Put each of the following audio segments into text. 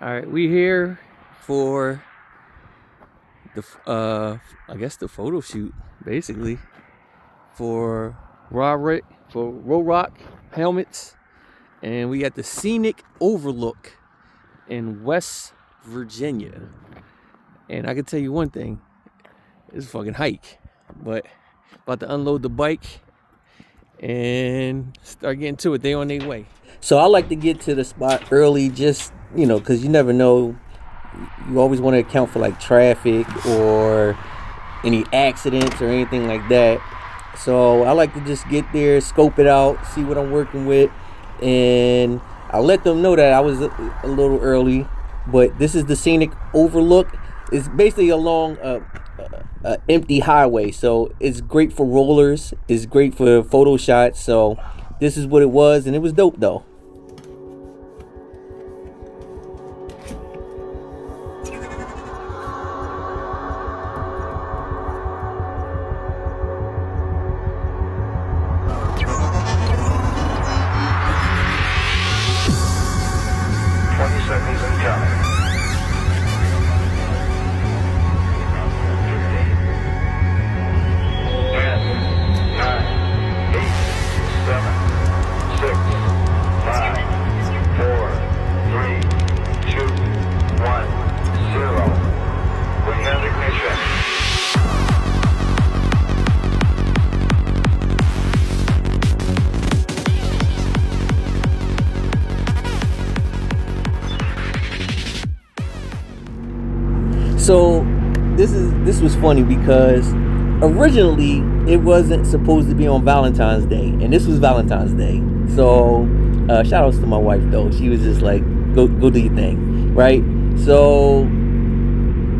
All right, we here for the I guess the photo shoot, basically, for Ruroc helmets, and we got the scenic overlook in West Virginia. And I can tell you one thing, it's a fucking hike, but about to unload the bike and start getting to it. They on their way. So I like to get to the spot early, just because you never know. You always want to account for like traffic or any accidents or anything like that. So I like to just get there, scope it out, see what I'm working with, and I let them know that I was a little early. But this is the scenic overlook. It's basically along a empty highway, so it's great for rollers. It's great for photo shots. So this is what it was, and it was dope though. So this was funny because originally it wasn't supposed to be on Valentine's Day, and this was Valentine's Day. So shout outs to my wife though. She was just like, go do your thing, right? So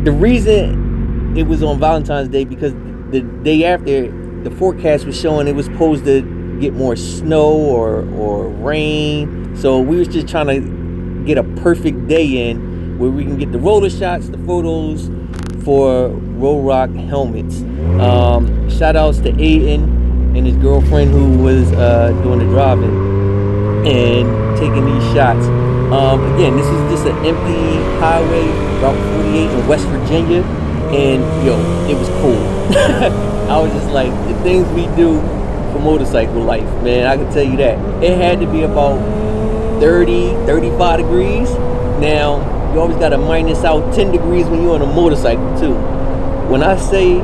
the reason it was on Valentine's Day because the day after the forecast was showing it was supposed to get more snow or rain. So we was just trying to get a perfect day in where we can get the roller shots, the photos for Ruroc helmets. Shout outs to Aiden and his girlfriend who was doing the driving and taking these shots. Again, this is just an empty highway, Route 48 in West Virginia, and it was cool. I was just like, the things we do for motorcycle life, man, I can tell you that. It had to be about 30, 35 degrees. Now, you always got to minus out 10 degrees when you're on a motorcycle too. When I say,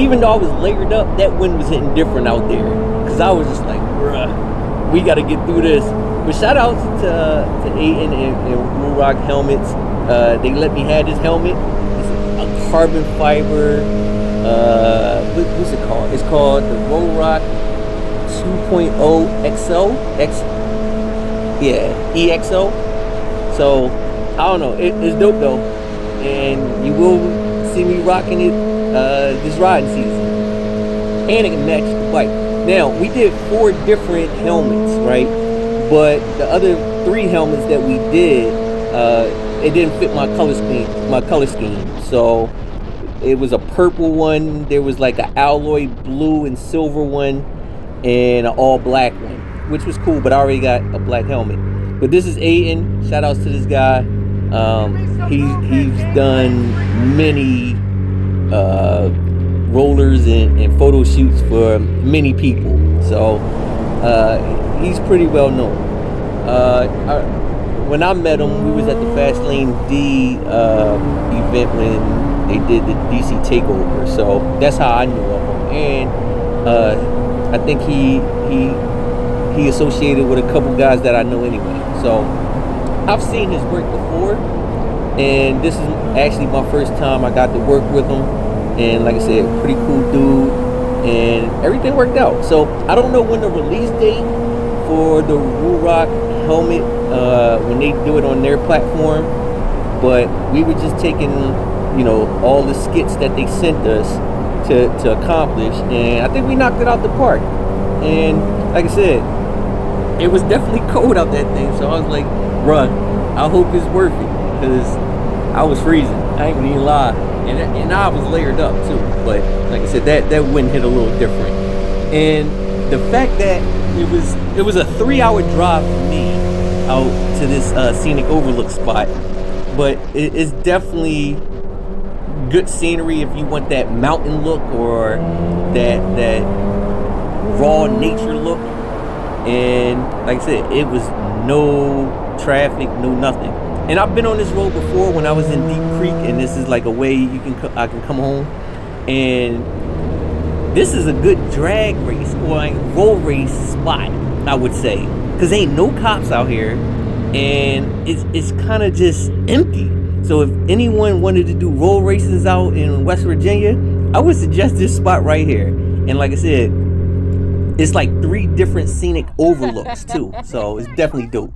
even though I was layered up, that wind was hitting different out there. Because I was just like, bruh, we got to get through this. But shout out to Aiden and Ruroc helmets. They let me have this helmet. It's a carbon fiber, what's it called? It's called the Ruroc 2.0 XO. EXO. So, I don't know, it's dope though, and you will see me rocking it this riding season, and it can match the bike. Now, we did 4 different helmets, right? But the other 3 helmets that we did, it didn't fit my color scheme. So it was a purple one, there was like an alloy blue and silver one, and an all black one, which was cool, but I already got a black helmet. But this is Aiden. Shout outs to this guy. He's done many rollers and photo shoots for many people. So he's pretty well known. When I met him, we was at the Fast Lane D event when they did the DC takeover. So that's how I knew of him. And I think he associated with a couple guys that I know anyway. So I've seen his work before, and this is actually my first time I got to work with him. And like I said, pretty cool dude, and everything worked out. So I don't know when the release date for the Ruroc helmet, when they do it on their platform, but we were just taking all the skits that they sent us to accomplish, and I think we knocked it out the park. And like I said, it was definitely cold out that thing, so I was like, bruh, I hope it's worth it, because I was freezing, I ain't gonna even lie, and I was layered up too. But like I said, that wind hit a little different, and the fact that it was a 3-hour drive for me out to this scenic overlook spot, but it's definitely good scenery if you want that mountain look or that raw nature look. And like I said, it was no traffic, no nothing. And I've been on this road before when I was in Deep Creek, and this is like a way I can come home. And this is a good drag race or like road race spot, I would say, because ain't no cops out here, and it's kind of just empty. So if anyone wanted to do road races out in West Virginia, I would suggest this spot right here. And like I said, it's like 3 different scenic overlooks too, so it's definitely dope.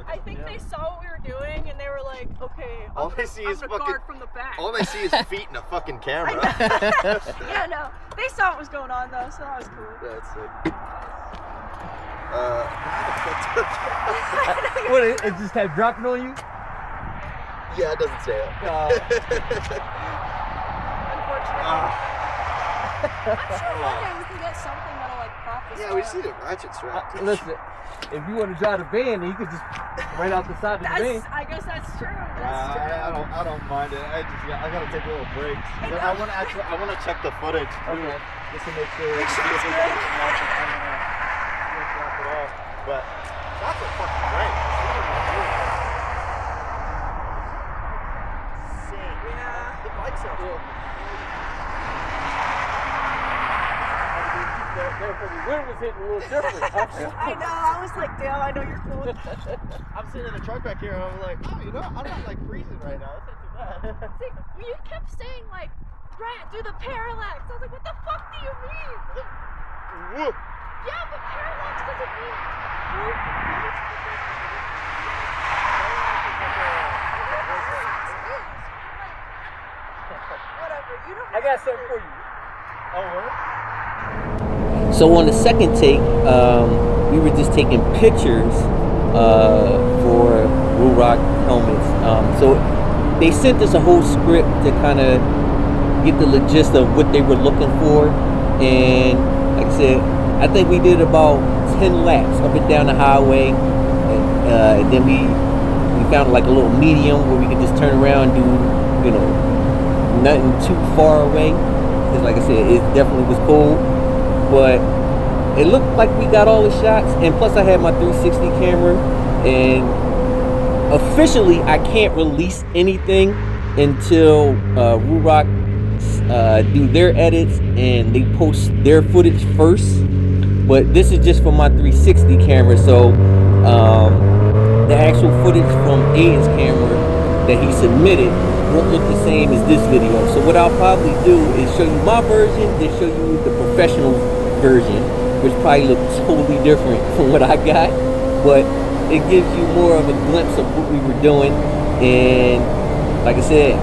I think they saw what we were doing and they were like, okay, all they see is fucking guard from the back. All they see is feet and a fucking camera. Yeah, no, they saw what was going on though, so that was cool. That's sick. What, it just had dropping on you? Yeah, it doesn't say it. Unfortunately. I'm sure one day we can get something that'll like prop this. Yeah, we just need a ratchet strap. Listen, if you want to drive the van, then you could just right out the side of the van. I guess that's true. I don't mind it. I gotta take a little break. But I want to check the footage. Okay. Just to make sure. It's good. But that's a fucking great. Yeah. The bikes are cool. Therefore, the wind was hitting a little different. I know. I was like, damn, I know you're cool. I'm sitting in the truck back here and I'm like, oh, you know, I'm not like freezing right now. That's not too bad. See, you kept saying like, Grant, do the parallax. I was like, what the fuck do you mean? Whoop. Yeah, but parallax doesn't mean whatever. You don't. I got something for you. Oh, what? So on the second take, we were just taking pictures for Ruroc helmets. So they sent us a whole script to kind of get the gist of what they were looking for. And like I said, I think we did about 10 laps up and down the highway. And then we found like a little medium where we could just turn around and do, you know, nothing too far away. Because like I said, it definitely was cold. But it looked like we got all the shots, and plus I had my 360 camera, and officially I can't release anything until Ruroc do their edits and they post their footage first. But this is just for my 360 camera, so the actual footage from Aiden's camera that he submitted won't look the same as this video. So what I'll probably do is show you my version, then show you the professional version, which probably looks totally different from what I got, but it gives you more of a glimpse of what we were doing. And like I said,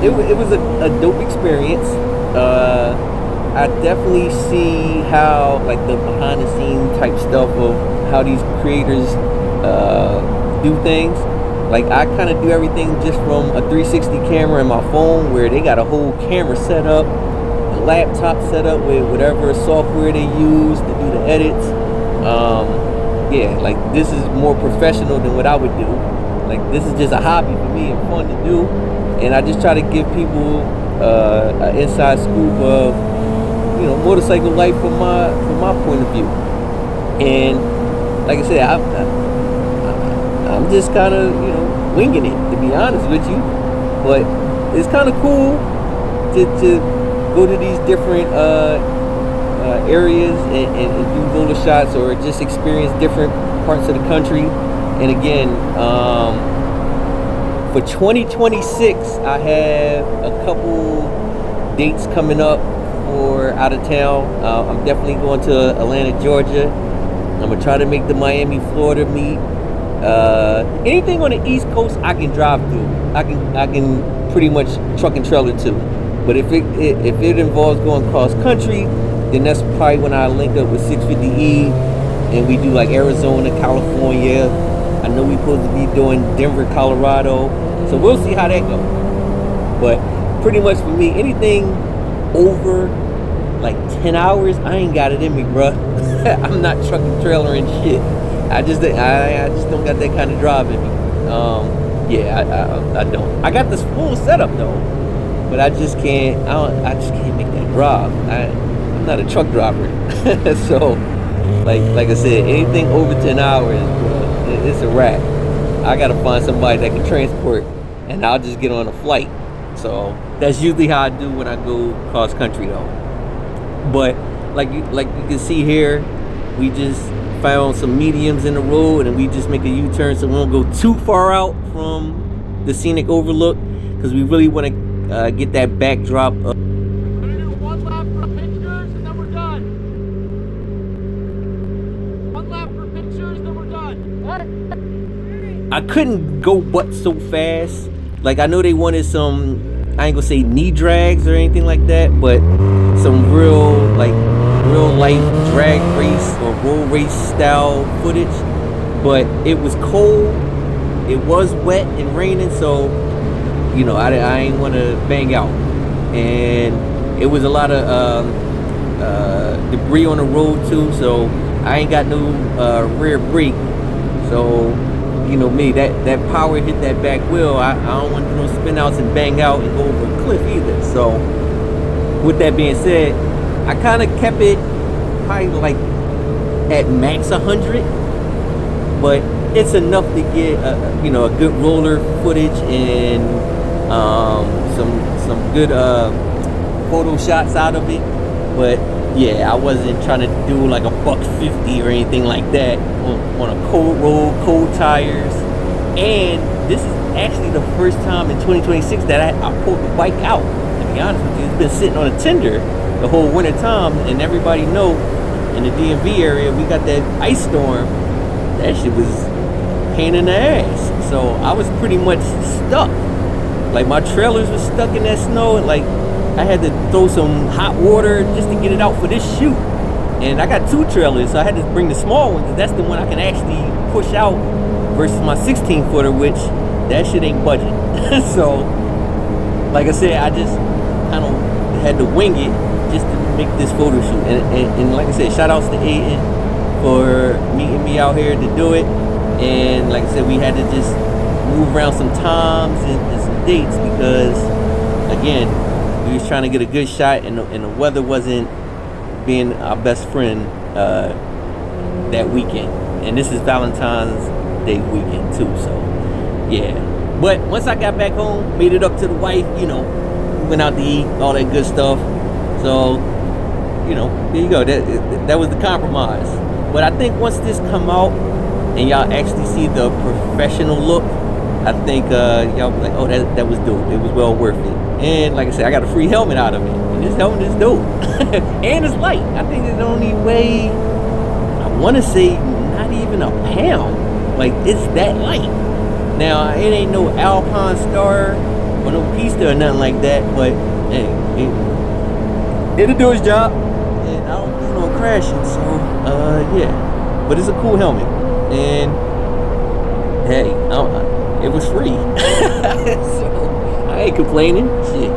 it was a dope experience. I definitely see how like the behind the scenes type stuff of how these creators do things. Like I kind of do everything just from a 360 camera in my phone, where they got a whole camera set up, a laptop set up with whatever software they use to do the edits. Yeah, like this is more professional than what I would do. Like this is just a hobby for me and fun to do, and I just try to give people an inside scoop of, you know, motorcycle life from my point of view. And like I said, I'm just kind of, you know, winging it, to be honest with you. But it's kind of cool to go to these different areas and do roller shots, or just experience different parts of the country. And again, for 2026, I have a couple dates coming up for out of town. I'm definitely going to Atlanta, Georgia. I'm gonna try to make the Miami, Florida meet. Anything on the East Coast I can drive through. I can pretty much truck and trailer to. But if it involves going cross country, then that's probably when I link up with 650E and we do like Arizona, California. I know we're supposed to be doing Denver, Colorado. So we'll see how that goes. But pretty much for me, anything over like 10 hours, I ain't got it in me, bruh. I'm not trucking trailer and shit. I just don't got that kind of drive in me. I don't. I got this full setup though, but I just can't. I just can't make that drive. I'm not a truck driver, so like I said, anything over 10 hours, it's a wrap. I gotta find somebody that can transport, and I'll just get on a flight. So that's usually how I do when I go cross country though. But like you can see here, we just found some mediums in the road, and we just make a U-turn so we don't go too far out from the scenic overlook, because we really want to get that backdrop of. We're gonna do one lap for pictures and then we're done. One lap for pictures, then we're done. I couldn't go but so fast. Like, I know they wanted some, I ain't gonna say knee drags or anything like that, but some real life drag race or roll race style footage. But it was cold, it was wet and raining, so you know, I ain't want to bang out. And it was a lot of debris on the road too, so I ain't got no rear brake. So you know me, that power hit that back wheel. I don't want to do no spin outs and bang out and go over a cliff either. So with that being said, I kind of kept it probably like at max 100, but it's enough to get a good roller footage and some good photo shots out of it. But yeah, I wasn't trying to do like a $150 or anything like that on a cold road, cold tires. And this is actually the first time in 2026 that I pulled the bike out. To be honest with you, it's been sitting on a tender the whole winter time, and everybody know in the DMV area we got that ice storm. That shit was pain in the ass. So I was pretty much stuck. Like, my trailers were stuck in that snow, and like I had to throw some hot water just to get it out for this shoot. And I got 2 trailers, so I had to bring the small one, because that's the one I can actually push out versus my 16 footer, which that shit ain't budget. So like I said, I just kind of had to wing it just to make this photo shoot. And like I said, shout outs to Aiden for meeting me out here to do it. And like I said, we had to just move around some times and some dates, because again, we was trying to get a good shot, and the weather wasn't being our best friend that weekend. And this is Valentine's Day weekend too, so yeah. But once I got back home, made it up to the wife, we went out to eat, all that good stuff. So, there you go. That was the compromise. But I think once this come out and y'all actually see the professional look, I think y'all be like, oh, that was dope. It was well worth it. And like I said, I got a free helmet out of it. And this helmet is dope. And it's light. I think it only weigh, I want to say, not even a pound. Like, it's that light. Now, it ain't no Alpine Star or no Pista or nothing like that, but hey, it'll do its job. And I don't plan on crashing, so yeah. But it's a cool helmet. And hey, it was free. So I ain't complaining. Shit.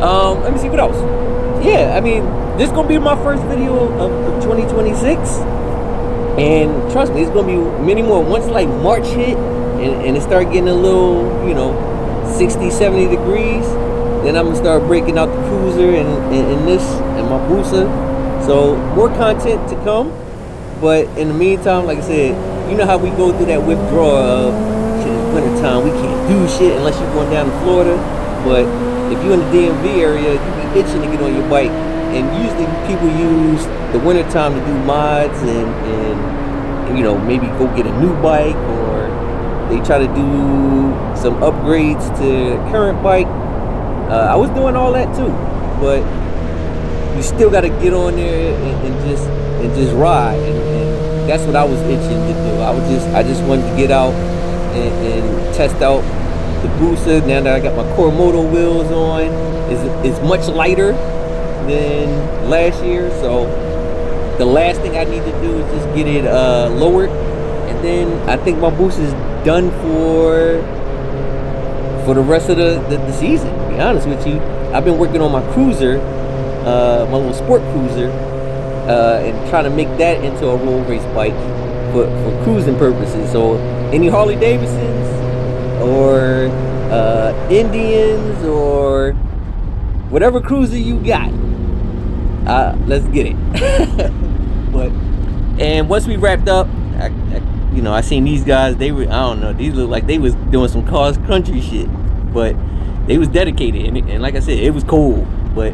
Let me see what else. Yeah, I mean, this is gonna be my first video of 2026. And trust me, it's gonna be many more. Once like March hit and it start getting a little, 60, 70 degrees, then I'm gonna start breaking out the cruiser and this and my Busa. So more content to come. But in the meantime, like I said, you know how we go through that withdrawal of shit, it's winter time, we can't do shit unless you're going down to Florida. But if you're in the DMV area, you be itching to get on your bike. And usually people use the winter time to do mods and maybe go get a new bike, or they try to do some upgrades to the current bike. I was doing all that too, but you still got to get on there and just ride. And that's what I was itching to do. I just wanted to get out and test out the Busa. Now that I got my Moto wheels on, is much lighter than last year, so the last thing I need to do is just get it lowered, and then I think my Busa is done for the rest of the season. To be honest with you, I've been working on my cruiser, my little sport cruiser, and trying to make that into a road race bike. for cruising purposes. So any Harley Davidsons or Indians or whatever cruiser you got, let's get it. But and once we wrapped up, I seen these guys. They were, I don't know, these look like they was doing some cross country shit, but they was dedicated, and like I said, it was cold, but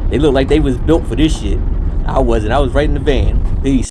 they looked like they was built for this shit. I wasn't. I was right in the van. Peace.